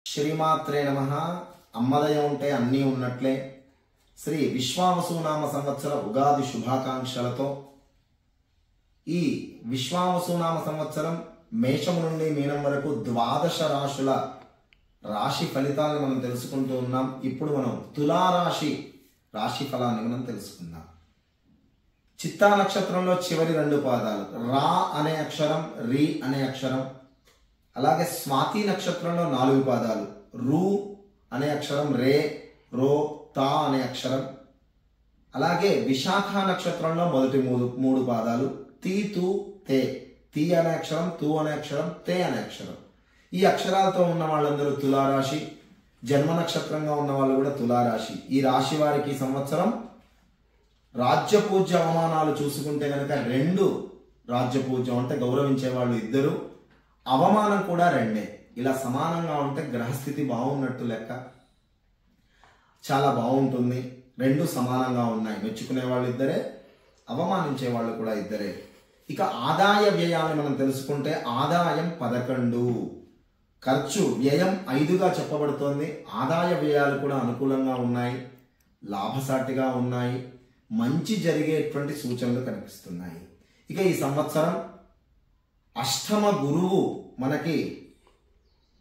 శ్రీమాత్రే నమః. అమ్మదయం ఉంటే అన్నీ ఉన్నట్లే. శ్రీ విశ్వావసునామ సంవత్సర ఉగాది శుభాకాంక్షలతో ఈ విశ్వావసునామ సంవత్సరం మేషము నుండి మీనం వరకు 12 రాశుల రాశి ఫలితాలను మనం తెలుసుకుంటూ ఉన్నాం. ఇప్పుడు మనం తులారాశి రాశి ఫలాన్ని మనం తెలుసుకుందాం. చిత్తా నక్షత్రంలో చివరి 2 పాదాలు రా అనే అక్షరం, రి అనే అక్షరం. అలాగే స్వాతి నక్షత్రంలో 4 పాదాలు రు అనే అక్షరం, రే, రో, తా అనే అక్షరం. అలాగే విశాఖ నక్షత్రంలో మొదటి 3 పాదాలు తి, తు, తే. తి అనే అక్షరం, తు అనే అక్షరం, తే అనే అక్షరం. ఈ అక్షరాలతో ఉన్న వాళ్ళందరూ తులారాశి. జన్మ నక్షత్రంగా ఉన్న వాళ్ళు కూడా తులారాశి. ఈ రాశి వారికి సంవత్సరం రాజ్యపూజ్య అవమానాలు చూసుకుంటే కనుక 2 రాజ్యపూజ్యం అంటే గౌరవించే వాళ్ళు 2, అవమానం కూడా 2. ఇలా సమానంగా ఉంటే గ్రహస్థితి బాగున్నట్టు లెక్క. చాలా బాగుంటుంది. 2 సమానంగా ఉన్నాయి. మెచ్చుకునే వాళ్ళు 2, అవమానించే వాళ్ళు కూడా 2. ఇక ఆదాయ వ్యయాన్ని మనం తెలుసుకుంటే ఆదాయం 11, ఖర్చు వ్యయం 5గా చెప్పబడుతోంది. ఆదాయ వ్యయాలు కూడా అనుకూలంగా ఉన్నాయి, లాభసాటిగా ఉన్నాయి, మంచి జరిగేటువంటి సూచనలు కనిపిస్తున్నాయి. ఇక ఈ సంవత్సరం అష్టమ గురువు మనకి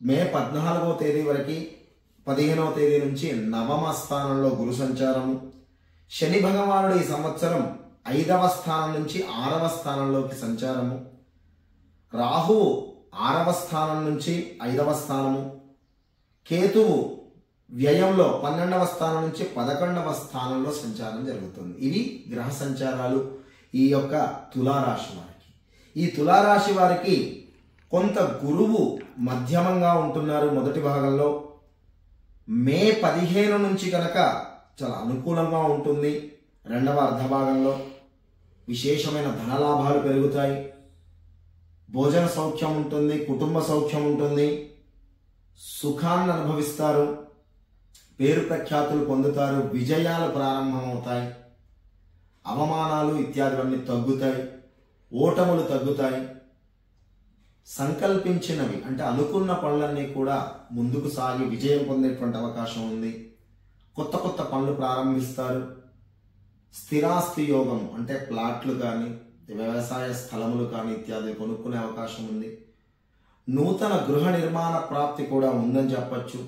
మే 14వ తేదీ వరకు 15వ తేదీ నుంచి 9వ స్థానంలో గురు సంచారము. శని భగవానుడు ఈ సంవత్సరం 5వ స్థానం నుంచి 6వ స్థానంలోకి సంచారము. రాహువు 6వ స్థానం నుంచి 5వ స్థానము. కేతువు వ్యయంలో 12వ స్థానం నుంచి 11వ స్థానంలో సంచారం జరుగుతుంది. ఇవి గ్రహ సంచారాలు ఈ యొక్క తులారాశి వారికి. ఈ తులారాశి వారికి కొంత గురువు మధ్యమంగా ఉంటున్నారు మొదటి భాగంలో. మే 15 నుంచి కనుక చాలా అనుకూలంగా ఉంటుంది. 2వ అర్ధభాగంలో విశేషమైన ధనలాభాలు పెరుగుతాయి, భోజన సౌఖ్యం ఉంటుంది, కుటుంబ సౌఖ్యం ఉంటుంది, సుఖాన్ని అనుభవిస్తారు, పేరు ప్రఖ్యాతులు పొందుతారు, విజయాలు ప్రారంభమవుతాయి, అవమానాలు ఇత్యాదివన్నీ తగ్గుతాయి, ఓటములు తగ్గుతాయి. సంకల్పించినవి అంటే అనుకున్న పనులన్నీ కూడా ముందుకు సాగి విజయం పొందేటువంటి అవకాశం ఉంది. కొత్త కొత్త పనులు ప్రారంభిస్తారు. స్థిరాస్తి యోగం అంటే ప్లాట్లు కానీ వ్యవసాయ స్థలములు కానీ ఇత్యాది కొనుక్కునే అవకాశం ఉంది. నూతన గృహ నిర్మాణ ప్రాప్తి కూడా ఉందని చెప్పచ్చు.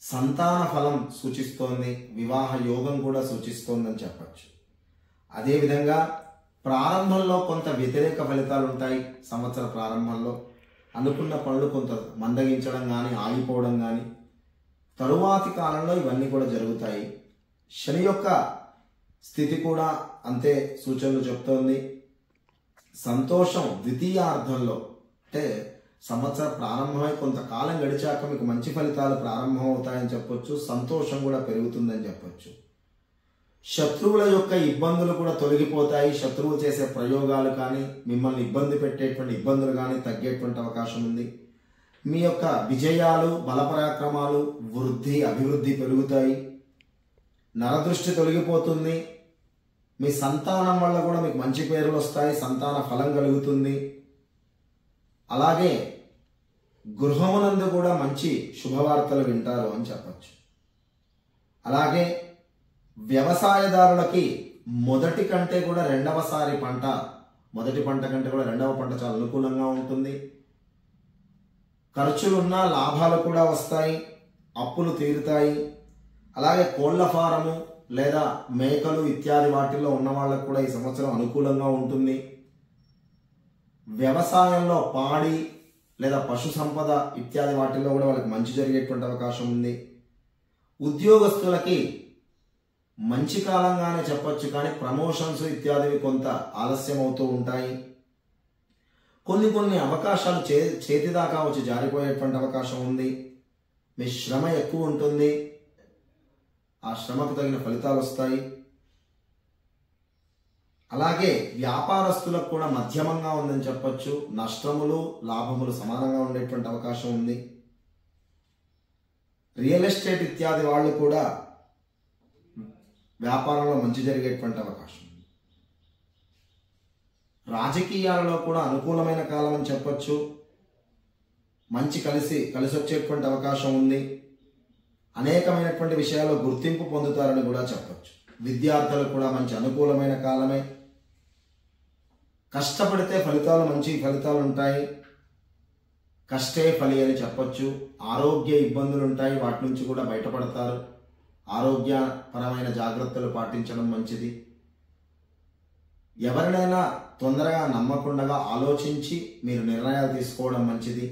సంతాన ఫలం సూచిస్తోంది, వివాహ యోగం కూడా సూచిస్తోందని చెప్పచ్చు. అదేవిధంగా ప్రారంభంలో కొంత వ్యతిరేక ఫలితాలు ఉంటాయి. సంవత్సర ప్రారంభంలో అనుకున్న పనులు కొంత మందగించడం కానీ ఆగిపోవడం కానీ, తరువాతి కాలంలో ఇవన్నీ కూడా జరుగుతాయి. శని యొక్క స్థితి కూడా అంతే సూచనలు చెప్తోంది. సంతోషం ద్వితీయార్థంలో అంటే సంవత్సర ప్రారంభమై కొంతకాలం గడిచాక మీకు మంచి ఫలితాలు ప్రారంభం అవుతాయని చెప్పొచ్చు. సంతోషం కూడా పెరుగుతుందని చెప్పొచ్చు. శత్రువుల యొక్క ఇబ్బందులు కూడా తొలగిపోతాయి. శత్రువు చేసే ప్రయోగాలు కానీ మిమ్మల్ని ఇబ్బంది పెట్టేటువంటి ఇబ్బందులు కానీ తగ్గేటువంటి అవకాశం ఉంది. మీ యొక్క విజయాలు, బలపరాక్రమాలు, వృద్ధి, అభివృద్ధి పెరుగుతాయి. నరదృష్టి తొలగిపోతుంది. మీ సంతానం వల్ల కూడా మీకు మంచి పేర్లు వస్తాయి, సంతాన ఫలం కలుగుతుంది. అలాగే గృహమునందు కూడా మంచి శుభవార్తలు వింటారు అని చెప్పచ్చు. అలాగే వ్యవసాయదారులకి మొదటి కంటే కూడా 2వసారి పంట, మొదటి పంట కంటే కూడా 2వ పంట చాలా అనుకూలంగా ఉంటుంది. ఖర్చులున్నా లాభాలు కూడా వస్తాయి, అప్పులు తీరుతాయి. అలాగే కోళ్ల ఫారము లేదా మేకలు ఇత్యాది వాటిల్లో ఉన్న వాళ్ళకు కూడా ఈ సంవత్సరం అనుకూలంగా ఉంటుంది. వ్యవసాయంలో పాడి లేదా పశు సంపద ఇత్యాది వాటిల్లో కూడా వాళ్ళకి మంచి జరిగేటువంటి అవకాశం ఉంది. ఉద్యోగస్తులకి మంచి కాలంగానే చెప్పొచ్చు, కానీ ప్రమోషన్స్ ఇత్యాదివి కొంత ఆలస్యం అవుతూ ఉంటాయి. కొన్ని అవకాశాలు చేతిదాకా వచ్చి జారిపోయేటువంటి అవకాశం ఉంది. మీ శ్రమ ఎక్కువ ఉంటుంది, ఆ శ్రమకు తగిన ఫలితాలు వస్తాయి. అలాగే వ్యాపారస్తులకు కూడా మధ్యమంగా ఉందని చెప్పొచ్చు. నష్టములు లాభములు సమానంగా ఉండేటువంటి అవకాశం ఉంది. రియల్ ఎస్టేట్ ఇత్యాది వాళ్ళు కూడా వ్యాపారంలో మంచి జరిగేటువంటి అవకాశం ఉంది. రాజకీయాలలో కూడా అనుకూలమైన కాలం అని చెప్పొచ్చు. మంచి కలిసి వచ్చేటువంటి అవకాశం ఉంది. అనేకమైనటువంటి విషయాల్లో గుర్తింపు పొందుతారని కూడా చెప్పచ్చు. విద్యార్థులకు కూడా మంచి అనుకూలమైన కాలమే. కష్టపడితే మంచి ఫలితాలు ఉంటాయి. కష్టే ఫలి అని చెప్పొచ్చు. ఆరోగ్య ఇబ్బందులు ఉంటాయి, వాటి నుంచి కూడా బయటపడతారు. ఆరోగ్యపరమైన జాగ్రత్తలు పాటించడం మంచిది. ఎవరినైనా తొందరగా నమ్మకుండా ఆలోచించి మీరు నిర్ణయాలు తీసుకోవడం మంచిది.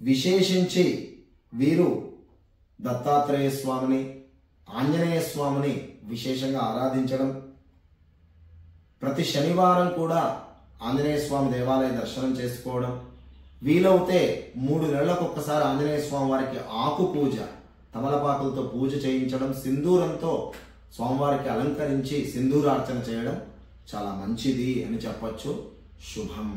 విశేషించి వీరు దత్తాత్రేయ స్వామిని, ఆంజనేయ స్వామిని విశేషంగా ఆరాధించడం, ప్రతి శనివారం కూడా ఆంజనేయ స్వామి దేవాలయ దర్శనం చేసుకోవడం, వీలవుతే 3 నెలలకు ఒక్కసారి ఆంజనేయ స్వామి వారికి ఆకు పూజ, తమలపాకులతో పూజ చేయించడం, సింధూరంతో స్వామివారికి అలంకరించి సింధూరార్చన చేయడం చాలా మంచిది అని చెప్పొచ్చు. శుభం.